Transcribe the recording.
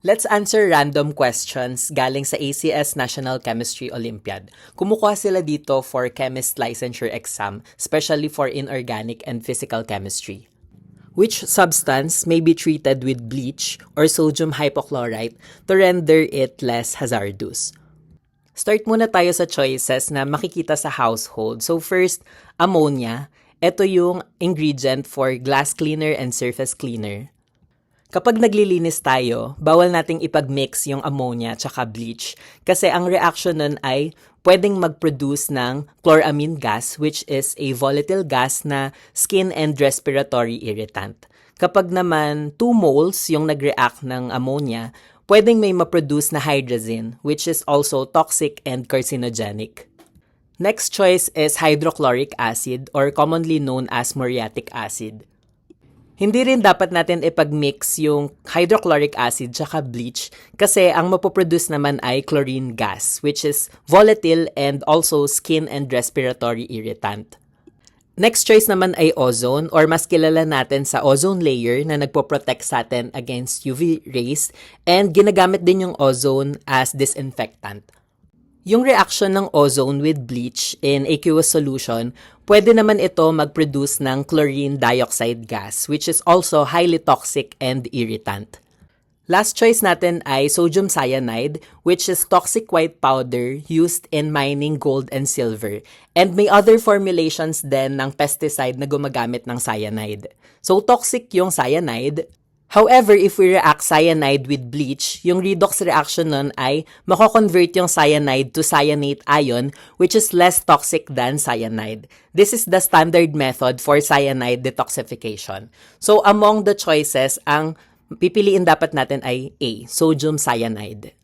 Let's answer random questions galing sa ACS National Chemistry Olympiad. Kumukuha sila dito for chemist licensure exam, especially for inorganic and physical chemistry. Which substance may be treated with bleach or sodium hypochlorite to render it less hazardous? Start muna tayo sa choices na makikita sa household. So first, ammonia. Ito yung ingredient for glass cleaner and surface cleaner. Kapag naglilinis tayo, bawal nating ipag-mix yung ammonia tsaka bleach kasi ang reaction nun ay pwedeng mag-produce ng chloramine gas which is a volatile gas na skin and respiratory irritant. Kapag naman 2 moles yung nag-react ng ammonia, pwedeng may ma-produce na hydrazine which is also toxic and carcinogenic. Next choice is hydrochloric acid or commonly known as muriatic acid. Hindi rin dapat natin ipag-mix yung hydrochloric acid tsaka bleach kasi ang mapoproduce naman ay chlorine gas which is volatile and also skin and respiratory irritant. Next choice naman ay ozone or mas kilala natin sa ozone layer na nagpo-protect sa atin against UV rays and ginagamit din yung ozone as disinfectant. Yung reaction ng ozone with bleach in aqueous solution, pwede naman ito mag-produce ng chlorine dioxide gas which is also highly toxic and irritant. Last choice natin ay sodium cyanide which is toxic white powder used in mining gold and silver and may other formulations din ng pesticide na gumagamit ng cyanide. So toxic yung cyanide. However, if we react cyanide with bleach, yung redox reaction nun ay mako-convert yung cyanide to cyanate ion which is less toxic than cyanide. This is the standard method for cyanide detoxification. So among the choices, ang pipiliin dapat natin ay A, sodium cyanide.